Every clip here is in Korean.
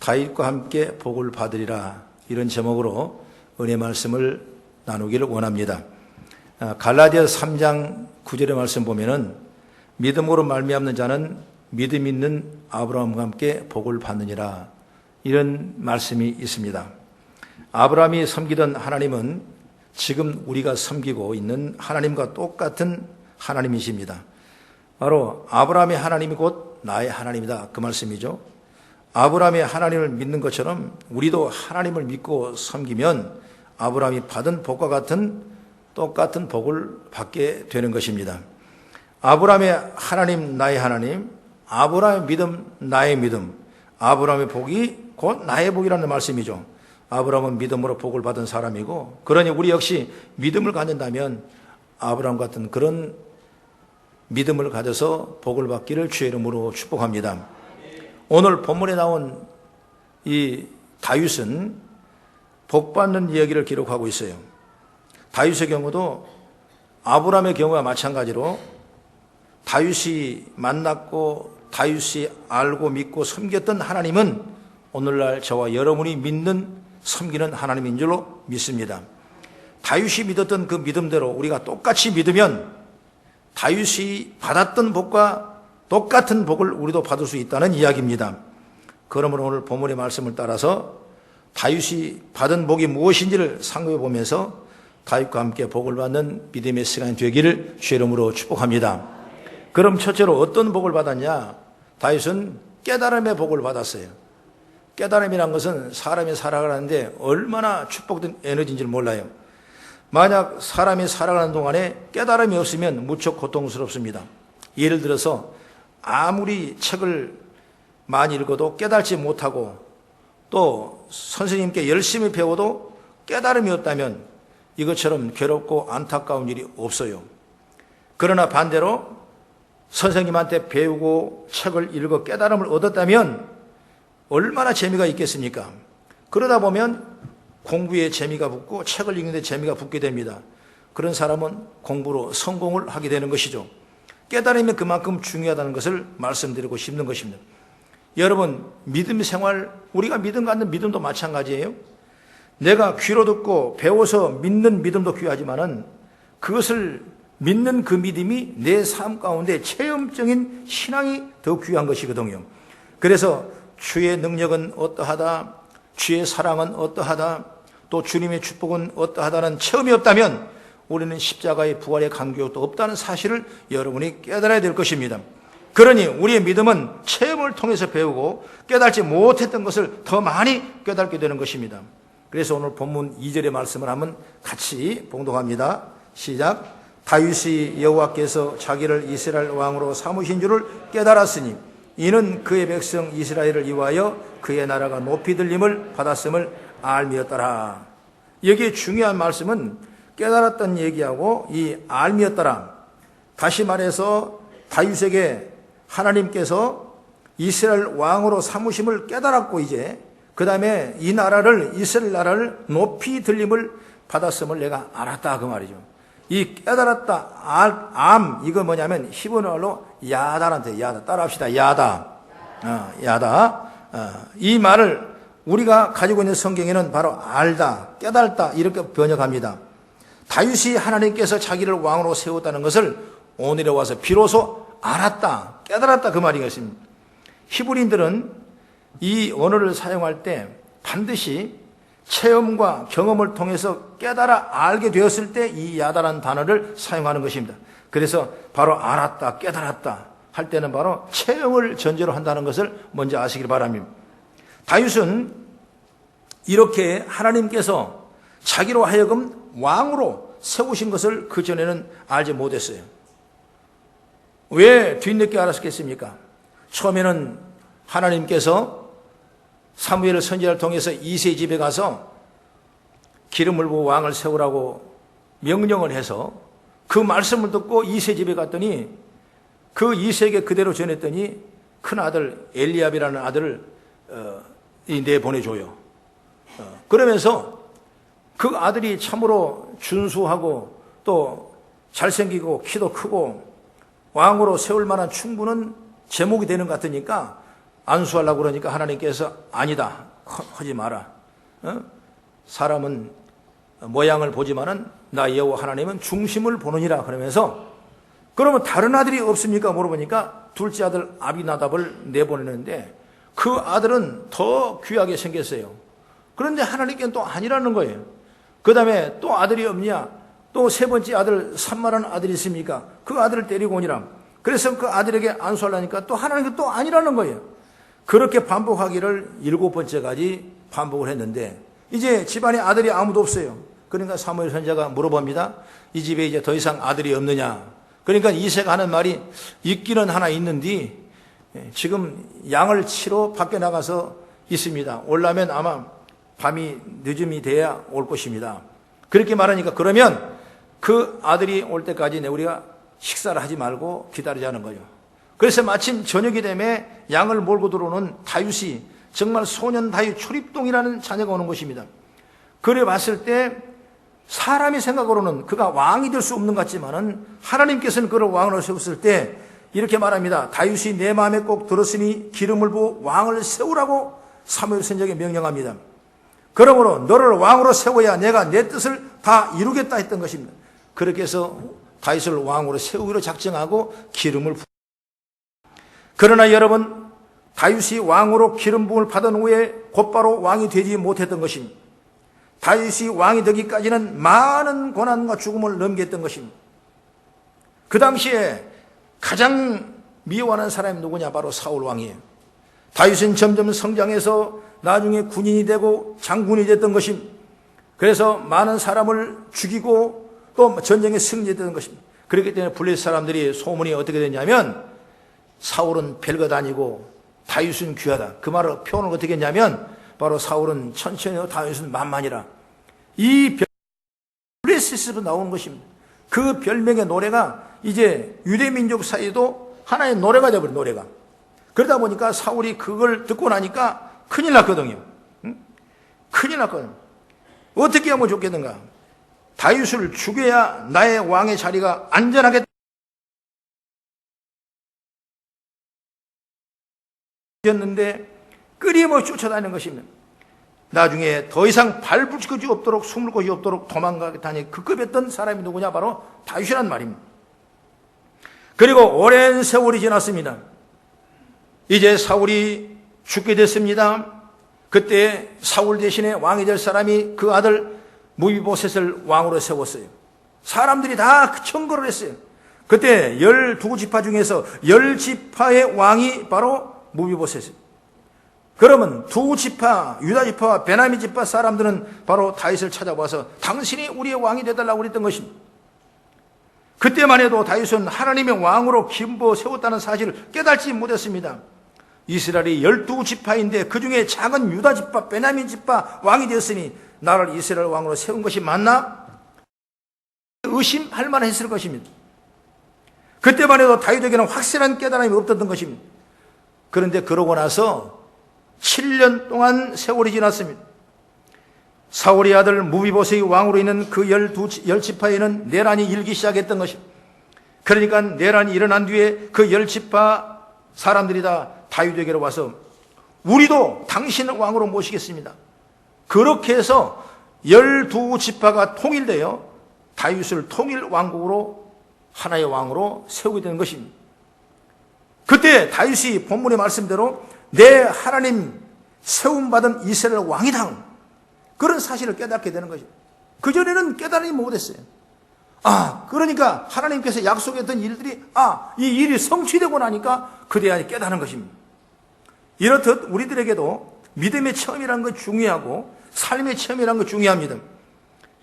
다윗과 함께 복을 받으리라, 이런 제목으로 은혜 말씀을 나누기를 원합니다. 갈라디아서 3장 9절의 말씀 보면은 믿음으로 말미암는 자는 믿음 있는 아브라함과 함께 복을 받느니라, 이런 말씀이 있습니다. 아브라함이 섬기던 하나님은 지금 우리가 섬기고 있는 하나님과 똑같은 하나님이십니다. 바로 아브라함의 하나님이 곧 나의 하나님이다, 그 말씀이죠. 아브라함의 하나님을 믿는 것처럼 우리도 하나님을 믿고 섬기면 아브라함이 받은 복과 같은 똑같은 복을 받게 되는 것입니다. 아브라함의 하나님, 나의 하나님, 아브라함의 믿음, 나의 믿음, 아브라함의 복이 곧 나의 복이라는 말씀이죠. 아브라함은 믿음으로 복을 받은 사람이고, 그러니 우리 역시 믿음을 갖는다면 아브라함 같은 그런 믿음을 가져서 복을 받기를 주의 이름으로 축복합니다. 오늘 본문에 나온 이 다윗은 복받는 이야기를 기록하고 있어요. 다윗의 경우도 아브라함의 경우와 마찬가지로 다윗이 만났고 다윗이 알고 믿고 섬겼던 하나님은 오늘날 저와 여러분이 믿는 섬기는 하나님인 줄로 믿습니다. 다윗이 믿었던 그 믿음대로 우리가 똑같이 믿으면 다윗이 받았던 복과 똑같은 복을 우리도 받을 수 있다는 이야기입니다. 그러므로 오늘 본문의 말씀을 따라서 다윗이 받은 복이 무엇인지를 상고해 보면서 다윗과 함께 복을 받는 믿음의 시간이 되기를 주의 이름으로 축복합니다. 그럼 첫째로 어떤 복을 받았냐? 다윗은 깨달음의 복을 받았어요. 깨달음이란 것은 사람이 살아가는데 얼마나 축복된 에너지인지를 몰라요. 만약 사람이 살아가는 동안에 깨달음이 없으면 무척 고통스럽습니다. 예를 들어서 아무리 책을 많이 읽어도 깨달지 못하고 또 선생님께 열심히 배워도 깨달음이 없다면 이것처럼 괴롭고 안타까운 일이 없어요. 그러나 반대로 선생님한테 배우고 책을 읽어 깨달음을 얻었다면 얼마나 재미가 있겠습니까? 그러다 보면 공부에 재미가 붙고 책을 읽는 데 재미가 붙게 됩니다. 그런 사람은 공부로 성공을 하게 되는 것이죠. 깨달음이 그만큼 중요하다는 것을 말씀드리고 싶는 것입니다. 여러분, 믿음 생활, 우리가 믿음 갖는 믿음도 마찬가지예요. 내가 귀로 듣고 배워서 믿는 믿음도 귀하지만은 그것을 믿는 그 믿음이 내 삶 가운데 체험적인 신앙이 더 귀한 것이거든요. 그래서 주의 능력은 어떠하다, 주의 사랑은 어떠하다, 또 주님의 축복은 어떠하다는 체험이 없다면 우리는 십자가의 부활의 간격도 없다는 사실을 여러분이 깨달아야 될 것입니다. 그러니 우리의 믿음은 체험을 통해서 배우고 깨달지 못했던 것을 더 많이 깨닫게 되는 것입니다. 그래서 오늘 본문 2절의 말씀을 한번 같이 봉독합니다. 시작. 다윗이 여호와께서 자기를 이스라엘 왕으로 삼으신 줄을 깨달았으니 이는 그의 백성 이스라엘을 위하여 그의 나라가 높이 들림을 받았음을 알미였더라. 여기에 중요한 말씀은 깨달았던 얘기하고 이 알미였더라. 다시 말해서 다윗에게 하나님께서 이스라엘 왕으로 삼으심을 깨달았고 이제 그 다음에 이 나라를 이스라엘 나라를 높이 들림을 받았음을 내가 알았다, 그 말이죠. 이 깨달았다, 이거 뭐냐면 히브리어로 야다란테, 야다, 따라합시다. 야다. 이 말을 우리가 가지고 있는 성경에는 바로 알다, 깨달다 이렇게 번역합니다. 다윗이 하나님께서 자기를 왕으로 세웠다는 것을 오늘에 와서 비로소 알았다, 깨달았다, 그 말이겠습니다. 히브리인들은 이 언어를 사용할 때 반드시 체험과 경험을 통해서 깨달아 알게 되었을 때 이 야다라는 단어를 사용하는 것입니다. 그래서 바로 알았다, 깨달았다 할 때는 바로 체험을 전제로 한다는 것을 먼저 아시길 바랍니다. 다윗은 이렇게 하나님께서 자기로 하여금 왕으로 세우신 것을 그전에는 알지 못했어요. 왜 뒤늦게 알았겠습니까? 처음에는 하나님께서 사무엘 선지자를 통해서 이새의 집에 가서 기름을 부어 왕을 세우라고 명령을 해서 그 말씀을 듣고 이새의 집에 갔더니 그 이새에게 그대로 전했더니 큰 아들 엘리압이라는 아들을 내보내줘요. 그러면서 그 아들이 참으로 준수하고 또 잘생기고 키도 크고 왕으로 세울 만한 충분한 제목이 되는 것 같으니까 안수하려고 그러니까 하나님께서 아니다. 하지 마라. 사람은 모양을 보지만은 나 여호와 하나님은 중심을 보느니라 그러면서 그러면 다른 아들이 없습니까? 물어보니까 둘째 아들 아비나답을 내보내는데 그 아들은 더 귀하게 생겼어요. 그런데 하나님께는 또 아니라는 거예요. 그 다음에 또 아들이 없냐? 또 세 번째 아들 산만한 아들이 있습니까? 그 아들을 데리고 오니라. 그래서 그 아들에게 안수하려니까 또 하나님께 또 아니라는 거예요. 그렇게 반복하기를 7번째까지 반복을 했는데 이제 집안에 아들이 아무도 없어요. 그러니까 사무엘 선지자가 물어봅니다. 이 집에 이제 더 이상 아들이 없느냐? 그러니까 이새가 하는 말이 있기는 하나 있는데 지금 양을 치러 밖에 나가서 있습니다. 올라면 아마 밤이 늦음이 돼야 올 것입니다. 그렇게 말하니까 그러면 그 아들이 올 때까지 우리가 식사를 하지 말고 기다리자는 거죠. 그래서 마침 저녁이 되면 양을 몰고 들어오는 다윗이 정말 소년 다윗 초립동이라는 자녀가 오는 것입니다. 그래 봤을 때 사람이 생각으로는 그가 왕이 될 수 없는 것 같지만은 하나님께서는 그를 왕으로 세웠을 때 이렇게 말합니다. 다윗이 내 마음에 꼭 들었으니 기름을 부어 왕을 세우라고 사무엘 선지자에게 명령합니다. 그러므로 너를 왕으로 세워야 내가 내 뜻을 다 이루겠다 했던 것입니다. 그렇게 해서 다윗을 왕으로 세우기로 작정하고 기름을 부어. 그러나 여러분, 다윗이 왕으로 기름 부음을 받은 후에 곧바로 왕이 되지 못했던 것입니다. 다윗이 왕이 되기까지는 많은 고난과 죽음을 넘겼던 것입니다. 그 당시에 가장 미워하는 사람이 누구냐? 바로 사울 왕이에요. 다윗은 점점 성장해서 나중에 군인이 되고 장군이 됐던 것입니다. 그래서 많은 사람을 죽이고 또 전쟁에 승리했던 것입니다. 그렇기 때문에 블레셋 사람들이 소문이 어떻게 됐냐면 사울은 별것 아니고 다윗은 귀하다. 그 말을 표현을 어떻게 했냐면 바로 사울은 천천히 다윗은 만만이라. 이 블레셋으로 나오는 것입니다. 그 별명의 노래가 이제 유대민족 사이에도 하나의 노래가 되어버린 노래가. 그러다 보니까 사울이 그걸 듣고 나니까 큰일 났거든요. 큰일 났거든요. 어떻게 하면 좋겠는가? 다윗을 죽여야 나의 왕의 자리가 안전하게 였는데 끊임없이 쫓아다니는 것입니다. 나중에 더 이상 밟을 곳이 없도록 숨을 곳이 없도록 도망가다니 급급했던 사람이 누구냐? 바로 다윗이란 말입니다. 그리고 오랜 세월이 지났습니다. 이제 사울이 죽게 됐습니다. 그때 사울 대신에 왕이 될 사람이 그 아들 무비보셋을 왕으로 세웠어요. 사람들이 다 청거를 했어요. 그때 12지파 중에서 10지파의 왕이 바로 무비보셋이에요. 그러면 두 지파, 유다 지파와 베냐민 지파 사람들은 바로 다윗을 찾아와서 당신이 우리의 왕이 되달라고 그랬던 것입니다. 그때만 해도 다윗은 하나님의 왕으로 기름부어 세웠다는 사실을 깨닫지 못했습니다. 이스라엘이 12지파인데 그 중에 작은 유다 지파, 베냐민 지파 왕이 되었으니 나를 이스라엘 왕으로 세운 것이 맞나? 의심할 만했을 것입니다. 그때만 해도 다윗에게는 확실한 깨달음이 없었던 것입니다. 그런데 그러고 나서 7년 동안 세월이 지났습니다. 사울의 아들 무비보셋이 왕으로 있는 그 10지파에는 내란이 일기 시작했던 것입니다. 그러니까 내란이 일어난 뒤에 그 10지파 사람들이 다 다윗에게로 와서 우리도 당신을 왕으로 모시겠습니다. 그렇게 해서 12지파가 통일되어 다윗을 통일 왕국으로 하나의 왕으로 세우게 되는 것입니다. 그때 다윗이 본문의 말씀대로 내 하나님 세움받은 이스라엘 왕이다. 그런 사실을 깨닫게 되는 것입니다. 그전에는 깨달음이 못했어요. 그러니까 하나님께서 약속했던 일들이 이 일이 성취되고 나니까 그대야 깨닫는 것입니다. 이렇듯 우리들에게도 믿음의 체험이라는 건 중요하고 삶의 체험이라는 건 중요합니다.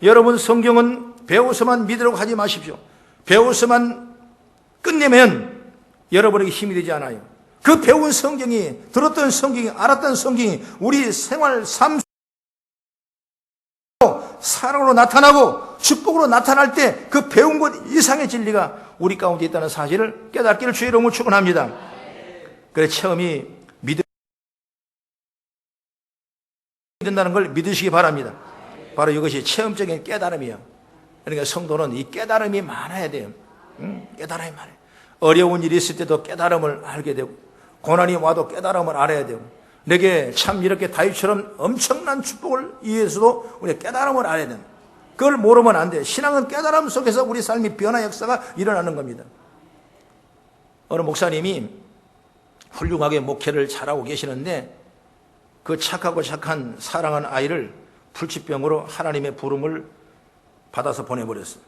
여러분, 성경은 배워서만 믿으라고 하지 마십시오. 배워서만 끝내면 여러분에게 힘이 되지 않아요. 그 배운 성경이, 들었던 성경이, 알았던 성경이 우리 생활, 삶, 사랑으로 나타나고 축복으로 나타날 때 그 배운 것 이상의 진리가 우리 가운데 있다는 사실을 깨닫기를 주의 이름으로 축원합니다. 그래, 체험이 믿음 된다는 걸 믿으시기 바랍니다. 바로 이것이 체험적인 깨달음이에요. 그러니까 성도는 이 깨달음이 많아야 돼요. 깨달음이 많아요. 어려운 일이 있을 때도 깨달음을 알게 되고, 고난이 와도 깨달음을 알아야 되고, 내게 참 이렇게 다윗처럼 엄청난 축복을 위해서도 우리 깨달음을 알아야 된다. 그걸 모르면 안 돼. 신앙은 깨달음 속에서 우리 삶이 변화 역사가 일어나는 겁니다. 어느 목사님이 훌륭하게 목회를 잘하고 계시는데 그 착하고 착한 사랑하는 아이를 불치병으로 하나님의 부름을 받아서 보내버렸어요.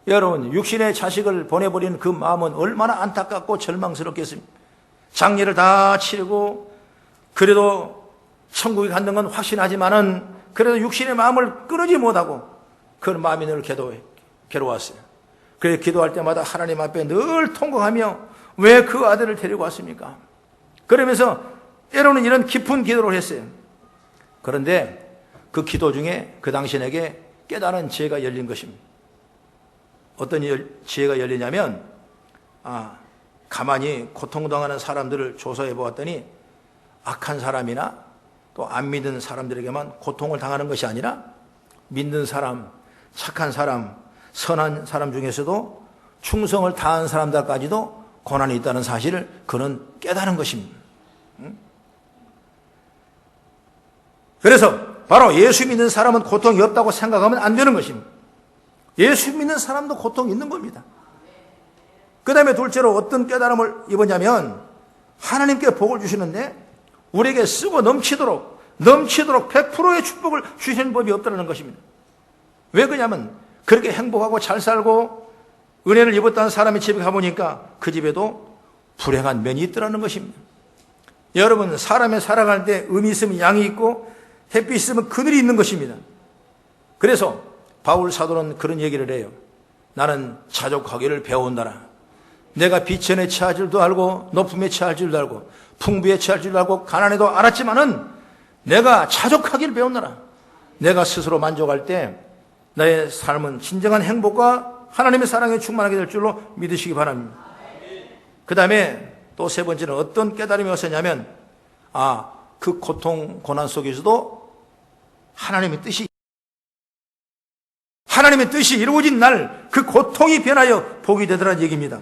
여러분, 육신의 자식을 보내버린 그 마음은 얼마나 안타깝고 절망스럽겠습니까? 장례를 다 치르고 그래도 천국에 간다는 건 확신하지만은 그래도 육신의 마음을 끊지 못하고 그 마음이 늘 괴로웠어요. 그래서 기도할 때마다 하나님 앞에 늘 통곡하며 왜 그 아들을 데리고 왔습니까? 그러면서 때로는 이런 깊은 기도를 했어요. 그런데 그 기도 중에 그 당신에게 깨달은 지혜가 열린 것입니다. 어떤 지혜가 열리냐면 가만히 고통당하는 사람들을 조사해 보았더니 악한 사람이나 또 안 믿는 사람들에게만 고통을 당하는 것이 아니라 믿는 사람, 착한 사람, 선한 사람 중에서도 충성을 다한 사람들까지도 고난이 있다는 사실을 그는 깨달은 것입니다. 그래서 바로 예수 믿는 사람은 고통이 없다고 생각하면 안 되는 것입니다. 예수 믿는 사람도 고통이 있는 겁니다. 그 다음에 둘째로 어떤 깨달음을 입었냐면 하나님께 복을 주시는데 우리에게 쓰고 넘치도록 100%의 축복을 주시는 법이 없다는 것입니다. 왜 그러냐면 그렇게 행복하고 잘 살고 은혜를 입었다는 사람의 집에 가보니까 그 집에도 불행한 면이 있더라는 것입니다. 여러분, 사람이 살아갈 때 음이 있으면 양이 있고 햇빛이 있으면 그늘이 있는 것입니다. 그래서 바울 사도는 그런 얘기를 해요. 나는 자족하기를 배운다라. 내가 비천에 처할 줄도 알고 높음에 처할 줄도 알고 풍부에 처할 줄도 알고 가난에도 알았지만은 내가 자족하기를 배운다라. 내가 스스로 만족할 때 나의 삶은 진정한 행복과 하나님의 사랑에 충만하게 될 줄로 믿으시기 바랍니다. 그 다음에 또 세 번째는 어떤 깨달음이 왔었냐면 그 고통 고난 속에서도 하나님의 뜻이 이루어진 날 그 고통이 변하여 복이 되더라는 얘기입니다.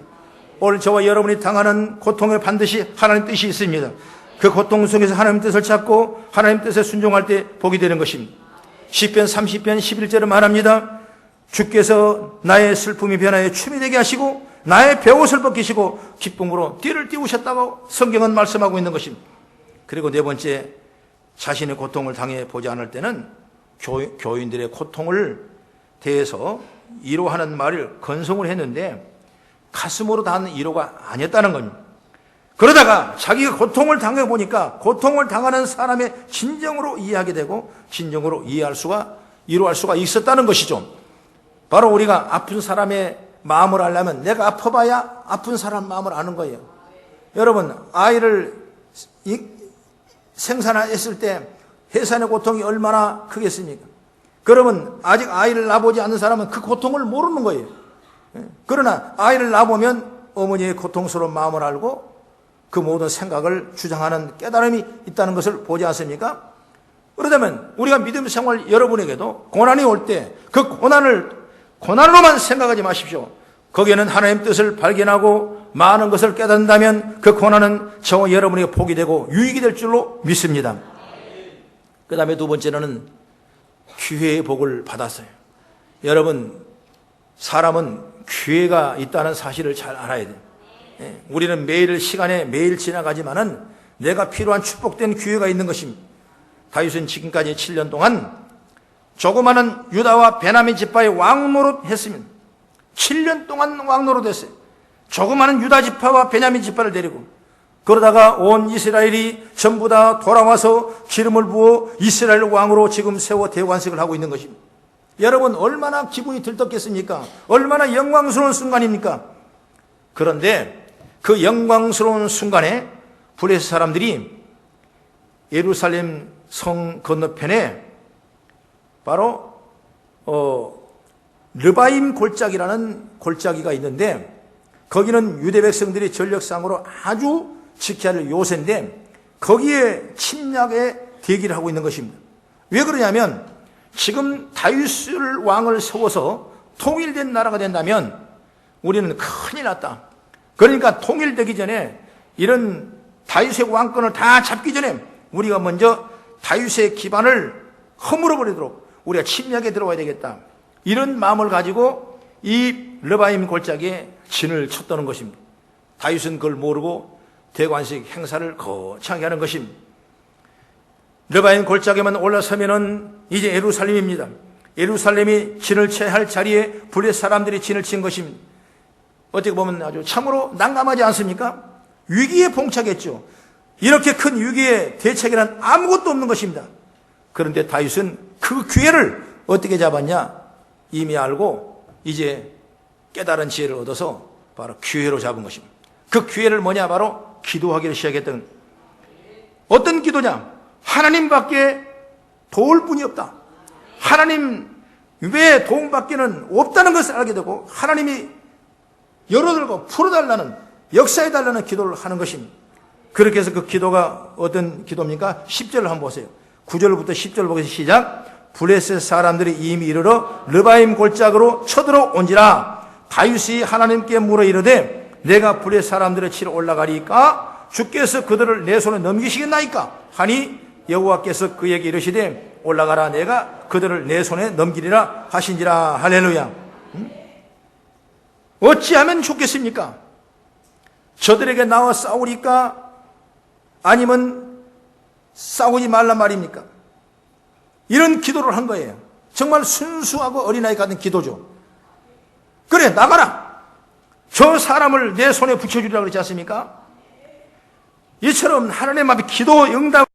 오늘 저와 여러분이 당하는 고통에 반드시 하나님 뜻이 있습니다. 그 고통 속에서 하나님 뜻을 찾고 하나님 뜻에 순종할 때 복이 되는 것입니다. 시편 30편 11절을 말합니다. 주께서 나의 슬픔이 변하여 춤이 되게 하시고 나의 베옷을 벗기시고 기쁨으로 띠를 띄우셨다고 성경은 말씀하고 있는 것입니다. 그리고 네 번째, 자신의 고통을 당해 보지 않을 때는 교인들의 고통을 대해서 위로하는 말을 건성을 했는데 가슴으로 다하는 위로가 아니었다는 겁니다. 그러다가 자기가 고통을 당해보니까 고통을 당하는 사람의 진정으로 이해하게 되고 진정으로 위로할 수가 있었다는 것이죠. 바로 우리가 아픈 사람의 마음을 알려면 내가 아파봐야 아픈 사람 마음을 아는 거예요. 여러분, 아이를 생산했을 때 해산의 고통이 얼마나 크겠습니까? 그러면 아직 아이를 낳아보지 않는 사람은 그 고통을 모르는 거예요. 그러나 아이를 낳아보면 어머니의 고통스러운 마음을 알고 그 모든 생각을 주장하는 깨달음이 있다는 것을 보지 않습니까? 그러다면 우리가 믿음 생활 여러분에게도 고난이 올 때 그 고난으로만 생각하지 마십시오. 거기에는 하나님의 뜻을 발견하고 많은 것을 깨닫는다면 그 고난은 저와 여러분에게 복이 되고 유익이 될 줄로 믿습니다. 그 다음에 두 번째는 기회의 복을 받았어요. 여러분, 사람은 기회가 있다는 사실을 잘 알아야 돼요. 우리는 매일 시간에 매일 지나가지만은 내가 필요한 축복된 기회가 있는 것입니다. 다윗은 지금까지 7년 동안 조그마한 유다와 베냐민 지파의 왕노릇 했습니다. 7년 동안 왕노릇 했어요. 조그마한 유다 지파와 베냐민 지파를 데리고 그러다가 온 이스라엘이 전부 다 돌아와서 기름을 부어 이스라엘 왕으로 지금 세워 대관식을 하고 있는 것입니다. 여러분, 얼마나 기분이 들떴겠습니까? 얼마나 영광스러운 순간입니까? 그런데 그 영광스러운 순간에 블레셋 사람들이 예루살렘 성 건너편에 바로 르바임 골짜기라는 골짜기가 있는데 거기는 유대 백성들이 전력상으로 아주 지켜야 할 요새인데 거기에 침략의 대기를 하고 있는 것입니다. 왜 그러냐면 지금 다윗을 왕을 세워서 통일된 나라가 된다면 우리는 큰일 났다. 그러니까 통일되기 전에 이런 다윗의 왕권을 다 잡기 전에 우리가 먼저 다윗의 기반을 허물어 버리도록 우리가 침략에 들어와야 되겠다. 이런 마음을 가지고 이 르바임 골짜기에 진을 쳤다는 것입니다. 다윗은 그걸 모르고 대관식 행사를 거창하게 하는 것입니다. 르바임 골짜기만 올라서면은 이제 예루살렘입니다. 예루살렘이 진을 쳐야 할 자리에 블레셋 사람들이 진을 친 것입니다. 어떻게 보면 아주 참으로 난감하지 않습니까? 위기에 봉착했죠. 이렇게 큰 위기에 대책이란 아무것도 없는 것입니다. 그런데 다윗은 그 기회를 어떻게 잡았냐? 이미 알고 이제 깨달은 지혜를 얻어서 바로 기회로 잡은 것입니다. 그 기회를 뭐냐? 바로 기도하기를 시작했던. 어떤 기도냐? 하나님밖에 도울 분이 없다. 하나님 외에 도움밖에는 없다는 것을 알게 되고 하나님이 열어들고 풀어달라는, 역사해달라는 기도를 하는 것입니다. 그렇게 해서 그 기도가 어떤 기도입니까? 10절을 한번 보세요. 9절부터 10절 보겠습니다. 시작. 블레셋 사람들이 이미 이르러 르바임 골짜기로 쳐들어온지라. 다윗이 하나님께 물어 이르되 내가 블레셋 사람들을 치러 올라가리까 주께서 그들을 내 손에 넘기시겠나이까 하니 여호와께서 그에게 이르시되 올라가라. 내가 그들을 내 손에 넘기리라 하신지라. 할렐루야. 어찌하면 좋겠습니까? 저들에게 나와 싸우리까? 아니면 싸우지 말란 말입니까? 이런 기도를 한 거예요. 정말 순수하고 어린아이 같은 기도죠. 그래, 나가라. 저 사람을 내 손에 붙여주리라 그러지 않습니까? 이처럼 하나님 앞에 기도 응답,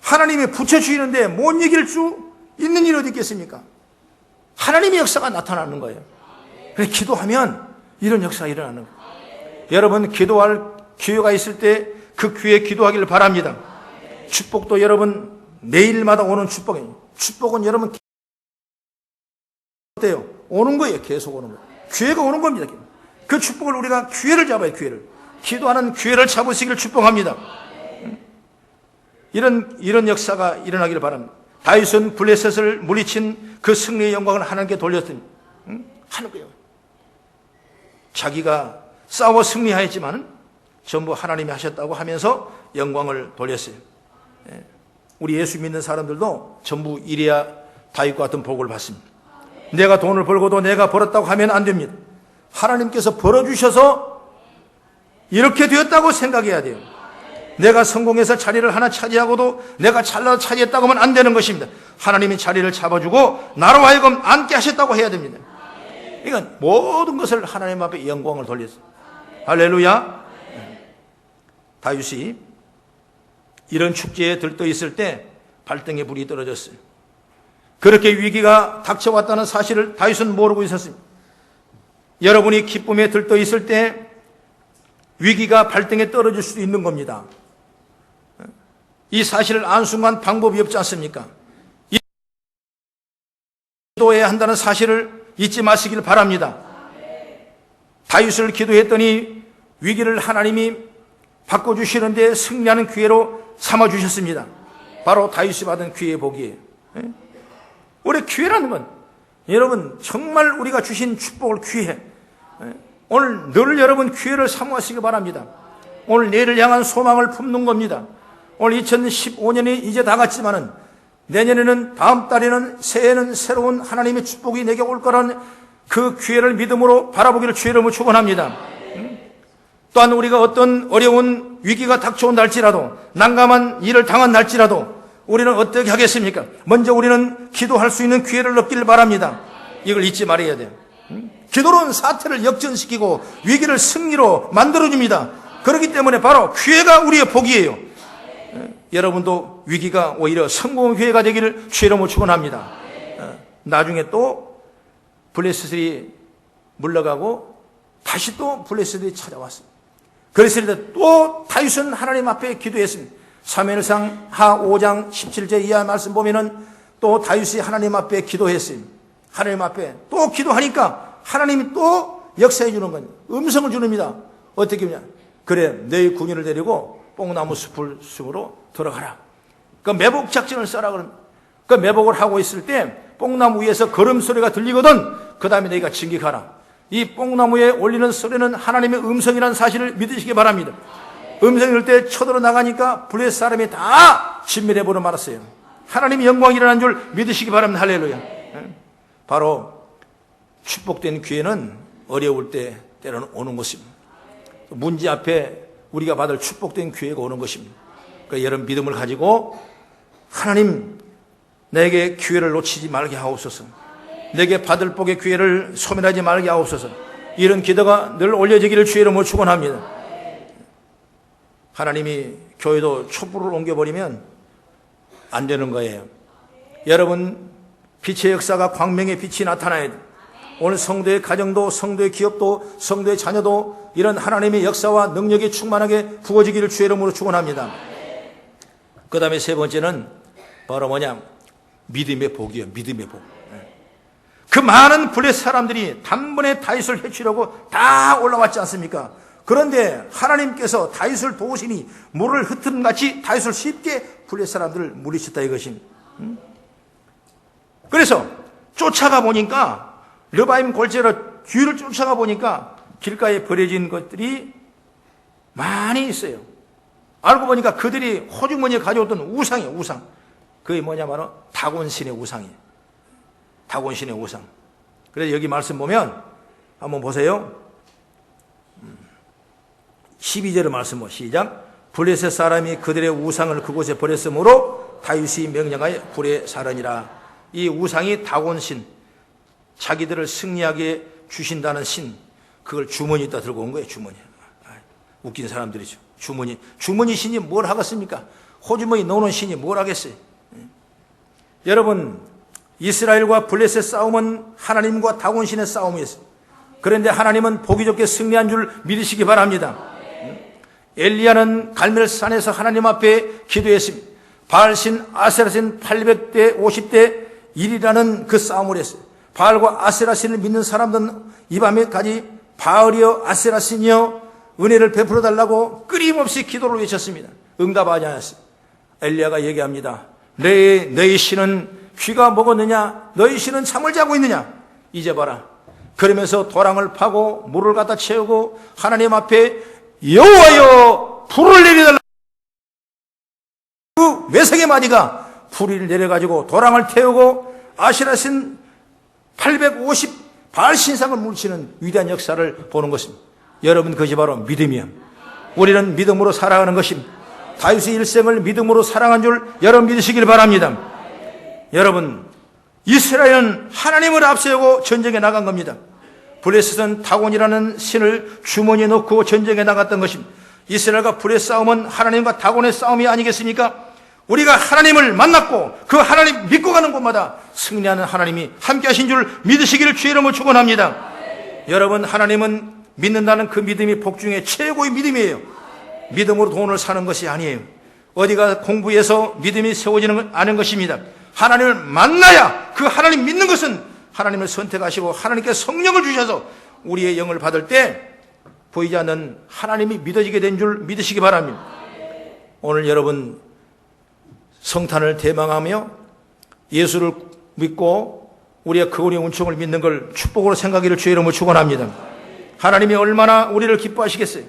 하나님이 붙여주시는데 못 이길 수 있는 일이 어디 있겠습니까? 하나님의 역사가 나타나는 거예요. 그래서 기도하면 이런 역사가 일어나는 거예요. 여러분, 기도할 기회가 있을 때 그 기회에 기도하기를 바랍니다. 축복도 여러분 매일마다 오는 축복이에요. 축복은 여러분 어때요? 오는 거예요. 계속 오는 거예요. 기회가 오는 겁니다. 그 축복을 우리가 기회를 잡아요. 기회를. 기도하는 기회를 잡으시기를 축복합니다. 이런 역사가 일어나기를 바랍니다. 다윗은 블레셋을 물리친 그 승리의 영광을 하나님께 돌렸더니 하는 거예요. 자기가 싸워 승리하였지만 전부 하나님이 하셨다고 하면서 영광을 돌렸어요. 우리 예수 믿는 사람들도 전부 이래야 다윗과 같은 복을 받습니다. 내가 돈을 벌고도 내가 벌었다고 하면 안 됩니다. 하나님께서 벌어주셔서 이렇게 되었다고 생각해야 돼요. 내가 성공해서 자리를 하나 차지하고도 내가 잘나서 차지했다고 하면 안 되는 것입니다. 하나님이 자리를 잡아주고 나로 하여금 앉게 하셨다고 해야 됩니다. 그러니까 모든 것을 하나님 앞에 영광을 돌렸어요. 할렐루야. 다윗이 이런 축제에 들떠 있을 때 발등에 불이 떨어졌어요. 그렇게 위기가 닥쳐왔다는 사실을 다윗은 모르고 있었습니다. 여러분이 기쁨에 들떠 있을 때 위기가 발등에 떨어질 수도 있는 겁니다. 이 사실을 안 순간 방법이 없지 않습니까? 기도해야 한다는 사실을 잊지 마시길 바랍니다. 다윗을 기도했더니 위기를 하나님이 바꿔주시는데 승리하는 기회로 삼아주셨습니다. 바로 다윗이 받은 기회의 복이에요. 우리 기회라는 건 여러분 정말 우리가 주신 축복을 기회, 오늘 늘 여러분 기회를 사모하시기 바랍니다. 오늘 내일을 향한 소망을 품는 겁니다. 오늘 2015년이 이제 다 갔지만은 내년에는, 다음 달에는, 새해에는 새로운 하나님의 축복이 내게 올 거라는 그 기회를 믿음으로 바라보기를 주의 이름으로 축원합니다. 또한 우리가 어떤 어려운 위기가 닥쳐온다 할지라도, 난감한 일을 당한 날지라도 우리는 어떻게 하겠습니까? 먼저 우리는 기도할 수 있는 기회를 얻기를 바랍니다. 이걸 잊지 말아야 돼요. 기도로는 사태를 역전시키고 위기를 승리로 만들어줍니다. 그렇기 때문에 바로 기회가 우리의 복이에요. 여러분도 위기가 오히려 성공 기회가 되기를 주의 이름으로 축원합니다. 나중에 또 블레셋이 물러가고 다시 또 블레셋이 찾아왔습니다. 그랬을 때 또 다윗은 하나님 앞에 기도했습니다. 사무엘상 하 5장 17절 이하 말씀 보면은 또 다윗이 하나님 앞에 기도했어요. 하나님 앞에 또 기도하니까 하나님이 또 역사해 주는 거예요. 음성을 주릅니다. 어떻게 하냐? 그래, 너희 군인을 데리고 뽕나무 숲으로 들어가라. 그 매복 작전을 써라 그럽니다. 그 매복을 하고 있을 때 뽕나무 위에서 걸음소리가 들리거든. 그 다음에 너희가 진격하라. 이 뽕나무에 올리는 소리는 하나님의 음성이라는 사실을 믿으시기 바랍니다. 음성이 올 때 쳐들어 나가니까 블레셋 사람이 다 진멸해버려 말았어요. 하나님의 영광이 일어난 줄 믿으시기 바랍니다. 할렐루야. 바로 축복된 기회는 어려울 때 때로는 오는 것입니다. 문제 앞에 우리가 받을 축복된 기회가 오는 것입니다. 그러니까 여러분 믿음을 가지고 하나님 내게 기회를 놓치지 말게 하옵소서. 내게 받을 복의 기회를 소멸하지 말게 하옵소서. 이런 기도가 늘 올려지기를 주의 이름으로 축원합니다. 하나님이 교회도 촛불을 옮겨버리면 안 되는 거예요. 여러분 빛의 역사가 광명의 빛이 나타나야 돼요. 오늘 성도의 가정도 성도의 기업도 성도의 자녀도 이런 하나님의 역사와 능력이 충만하게 부어지기를 주의 이름으로 축원합니다. 그 다음에 세 번째는 바로 뭐냐? 믿음의 복이에요. 믿음의 복. 그 많은 블레셋 사람들이 단번에 다윗을 해치려고 다 올라왔지 않습니까? 그런데 하나님께서 다윗을 도우시니 물을 흩음같이 다윗을 쉽게 블레셋 사람들을 물리쳤다 이것입니다. 그래서 쫓아가 보니까 르바임 골짜기로 뒤를 쫓아가 보니까 길가에 버려진 것들이 많이 있어요. 알고 보니까 그들이 호주머니에 가져왔던 우상이에요. 우상. 그게 뭐냐 바로 다곤신의 우상이에요. 다곤신의 우상. 그래서 여기 말씀 보면 한번 보세요. 12절의 말씀 시작. 블레셋 사람이 그들의 우상을 그곳에 버렸으므로 다윗이 명령하여 불에 사르니라. 이 우상이 다곤신, 자기들을 승리하게 주신다는 신, 그걸 주머니에다 들고 온 거예요. 주머니. 웃긴 사람들이죠. 주머니 신이 뭘 하겠습니까? 호주머니 넣어놓은 신이 뭘 하겠어요? 여러분 이스라엘과 블레셋 싸움은 하나님과 다곤신의 싸움이었어요. 그런데 하나님은 보기 좋게 승리한 줄 믿으시기 바랍니다. 엘리야는 갈멜산에서 하나님 앞에 기도했습니다. 바알신 아세라신 800대 50대 1이라는 그 싸움을 했어요. 바알과 아세라신을 믿는 사람들은 이 밤에까지 바알이여 아세라신이여 은혜를 베풀어 달라고 끊임없이 기도를 외쳤습니다. 응답하지 않았어요. 엘리야가 얘기합니다. 너희 신은 쥐가 먹었느냐? 너희 신은 잠을 자고 있느냐? 이제 봐라. 그러면서 도랑을 파고 물을 갖다 채우고 하나님 앞에 여호와여 불을 내려달라. 그 외색의 마디가 불을 내려가지고 도랑을 태우고 아시라신 850 바알 신상을 물치는 위대한 역사를 보는 것입니다. 여러분 그것이 바로 믿음이야. 우리는 믿음으로 살아가는 것입니다. 다윗의 일생을 믿음으로 살아간 줄 여러분 믿으시길 바랍니다. 여러분 이스라엘은 하나님을 앞세우고 전쟁에 나간 겁니다. 블레셋은 다곤이라는 신을 주머니에 넣고 전쟁에 나갔던 것입니다. 이스라엘과 블레셋 싸움은 하나님과 다곤의 싸움이 아니겠습니까? 우리가 하나님을 만났고 그 하나님 믿고 가는 곳마다 승리하는 하나님이 함께 하신 줄 믿으시기를 주의 이름으로 축원합니다. 여러분 하나님은 믿는다는 그 믿음이 복 중에 최고의 믿음이에요. 믿음으로 돈을 사는 것이 아니에요. 어디가 공부해서 믿음이 세워지는 않은 것입니다. 하나님을 만나야 그 하나님 믿는 것은 하나님을 선택하시고 하나님께 성령을 주셔서 우리의 영을 받을 때 보이지 않는 하나님이 믿어지게 된 줄 믿으시기 바랍니다. 오늘 여러분 성탄을 대망하며 예수를 믿고 우리의 그 우리의 은총을 믿는 걸 축복으로 생각하기를 주의 이름으로 축원합니다. 하나님이 얼마나 우리를 기뻐하시겠어요.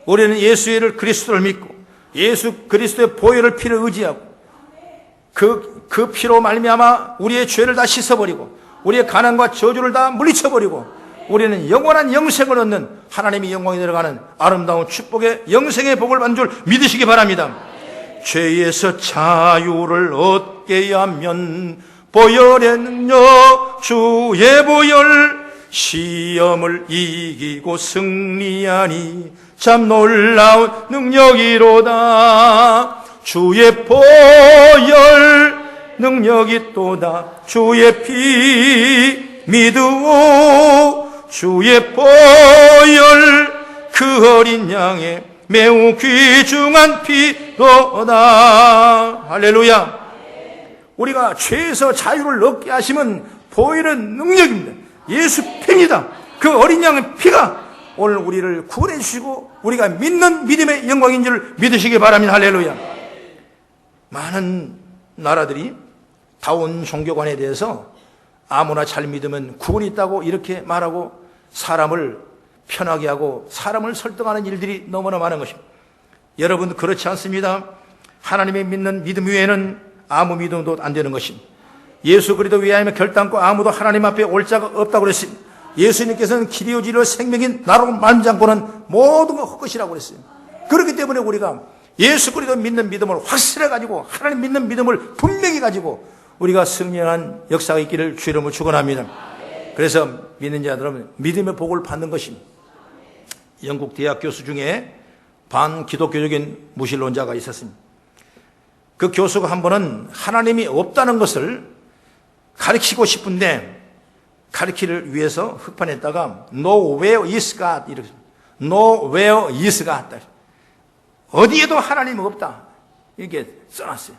우리는 예수를 그리스도를 믿고 예수 그리스도의 보혈을 피를 의지하고 그 피로 말미암아 우리의 죄를 다 씻어버리고 우리의 가난과 저주를 다 물리쳐버리고 우리는 영원한 영생을 얻는 하나님의 영광이 들어가는 아름다운 축복의 영생의 복을 받는 줄 믿으시기 바랍니다. 죄에서 자유를 얻게 하면 보혈의 능력 주의 보혈 시험을 이기고 승리하니 참 놀라운 능력이로다. 주의 보혈 능력이 또다. 주의 피 믿으오. 주의 보혈 그 어린 양의 매우 귀중한 피로다. 할렐루야. 우리가 죄에서 자유를 얻게 하시면 보혈은 능력입니다. 예수 피입니다. 그 어린 양의 피가 오늘 우리를 구원해 주시고 우리가 믿는 믿음의 영광인 줄 믿으시기 바랍니다. 할렐루야. 많은 나라들이 다운 종교관에 대해서 아무나 잘 믿으면 구원이 있다고 이렇게 말하고 사람을 편하게 하고 사람을 설득하는 일들이 너무나 많은 것입니다. 여러분, 그렇지 않습니다. 하나님의 믿는 믿음 외에는 아무 믿음도 안 되는 것입니다. 예수 그리스도 위하여 결단코 아무도 하나님 앞에 올 자가 없다고 그랬습니다. 예수님께서는 길이요 진리요 생명인 나로 말미암고는 모든 것 헛것이라고 그랬어요. 그렇기 때문에 우리가 예수 그리스도 믿는 믿음을 확실해 가지고 하나님 믿는 믿음을 분명히 가지고 우리가 승리한 역사가 있기를 주의 이름으로 축원합니다. 그래서 믿는 자들은 믿음의 복을 받는 것입니다. 영국 대학 교수 중에 반기독교적인 무신론자가 있었습니다. 그 교수가 한 번은 하나님이 없다는 것을 가르치고 싶은데 가르치기를 위해서 흑판에다가 No where is God 이렇게 No where is God 어디에도 하나님이 없다 이렇게 써놨어요.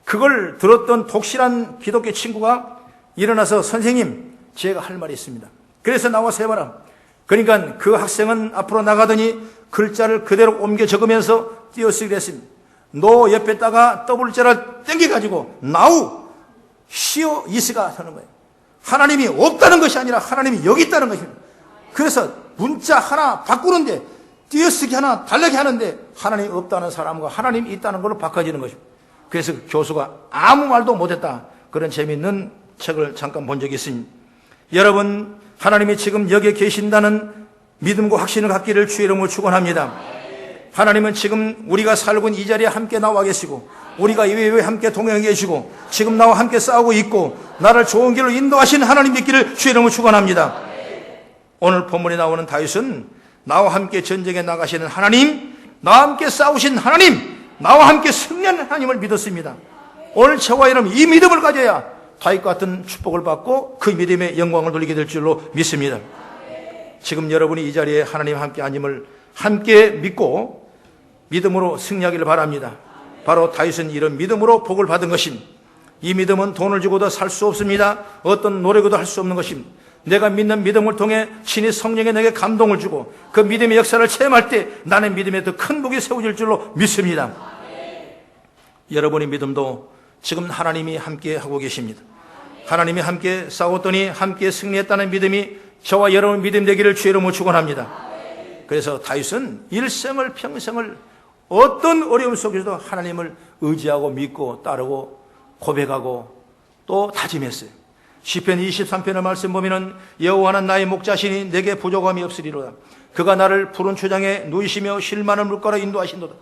그걸 들었던 독실한 기독교 친구가 일어나서 선생님 제가 할 말이 있습니다. 그래서 나와서 해봐라. 그러니까 그 학생은 앞으로 나가더니 글자를 그대로 옮겨 적으면서 띄어쓰기를 했습니다. No 옆에다가 W자를 땡겨가지고 Now 시오 이스가 하는 거예요. 하나님이 없다는 것이 아니라 하나님이 여기 있다는 것입니다. 그래서 문자 하나 바꾸는데 띄어쓰기 하나 달라게 하는데 하나님이 없다는 사람과 하나님이 있다는 걸로 바꿔지는 것입니다. 그래서 그 교수가 아무 말도 못했다. 그런 재미있는 책을 잠깐 본 적이 있습니다. 여러분, 하나님이 지금 여기에 계신다는 믿음과 확신을 갖기를 주의 이름으로 축원합니다. 하나님은 지금 우리가 살고 있는 이 자리에 함께 나와 계시고 우리가 이외에 함께 동행해 계시고 지금 나와 함께 싸우고 있고 나를 좋은 길로 인도하시는 하나님 믿기를 주의 이름으로 축원합니다. 오늘 본문에 나오는 다윗은 나와 함께 전쟁에 나가시는 하나님, 나와 함께 싸우신 하나님, 나와 함께 승리하는 하나님을 믿었습니다. 오늘 저와 여러분 이 믿음을 가져야 다윗과 같은 축복을 받고 그 믿음의 영광을 돌리게 될 줄로 믿습니다. 지금 여러분이 이 자리에 하나님 함께 앉음을 함께 믿고 믿음으로 승리하기를 바랍니다. 바로 다윗은 이런 믿음으로 복을 받은 것입니다. 이 믿음은 돈을 주고도 살 수 없습니다. 어떤 노력으로도 할 수 없는 것입니다. 내가 믿는 믿음을 통해 신이 성령에 내게 감동을 주고 그 믿음의 역사를 체험할 때 나는 믿음에 더 큰 복이 세워질 줄로 믿습니다. 여러분의 믿음도 지금 하나님이 함께 하고 계십니다. 하나님이 함께 싸웠더니 함께 승리했다는 믿음이 저와 여러분 믿음 되기를 주의 이름으로 축원합니다. 그래서 다윗은 일생을 평생을 어떤 어려움 속에서도 하나님을 의지하고 믿고 따르고 고백하고 또 다짐했어요. 시편 23편의 말씀 보면은 여호와는 나의 목자시니 내게 부족함이 없으리로다. 그가 나를 푸른 초장에 누이시며 쉴 만한 물가로 인도하신도다.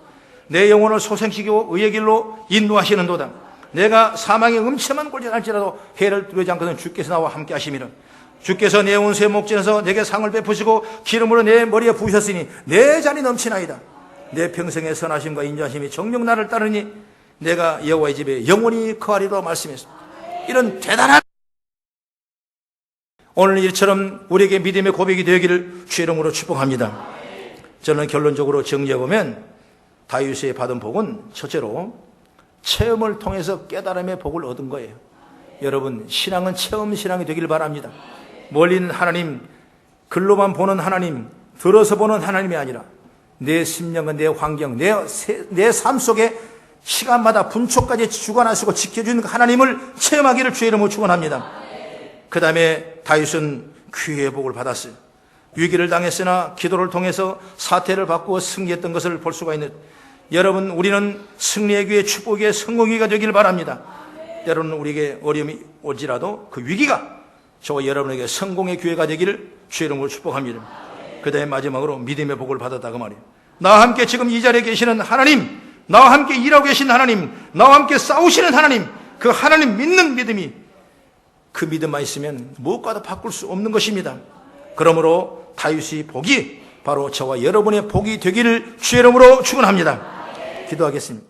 내 영혼을 소생시키고 의의 길로 인도하시는도다. 내가 사망의 음침한 곳에 갈지라도 해를 두려지 않거든 주께서 나와 함께 하시미는 주께서 내 온수의 목전에서 내게 상을 베푸시고 기름으로 내 머리에 부으셨으니 내 잔이 넘치나이다. 내 평생의 선하심과 인자하심이 정녕 나를 따르니 내가 여호와의 집에 영원히 거하리라 말씀했습니다. 이런 대단한 오늘 일처럼 우리에게 믿음의 고백이 되기를 주의 이름으로 축복합니다. 저는 결론적으로 정리해보면 다윗이 받은 복은 첫째로 체험을 통해서 깨달음의 복을 얻은 거예요. 여러분, 신앙은 체험 신앙이 되길 바랍니다. 멀리 있는 하나님, 글로만 보는 하나님, 들어서 보는 하나님이 아니라 내 심령과 내 환경, 내 삶 속에 시간마다 분초까지 주관하시고 지켜주는 하나님을 체험하기를 주의 이름으로 축원합니다. 그 다음에 다윗은 귀의 복을 받았어요. 위기를 당했으나 기도를 통해서 사태를 바꾸어 승리했던 것을 볼 수가 있는 여러분, 우리는 승리의 기회, 축복의 성공기가 되기를 바랍니다. 여러분, 우리에게 어려움이 올지라도 그 위기가 저와 여러분에게 성공의 기회가 되기를 주의 이름으로 축복합니다. 그 다음에 마지막으로 믿음의 복을 받았다고 말이에요. 나와 함께 지금 이 자리에 계시는 하나님, 나와 함께 일하고 계신 하나님, 나와 함께 싸우시는 하나님, 그 하나님 믿는 믿음이 그 믿음만 있으면 무엇과도 바꿀 수 없는 것입니다. 그러므로 다윗의 복이 바로 저와 여러분의 복이 되기를 주의 이름으로 축원합니다. 기도하겠습니다.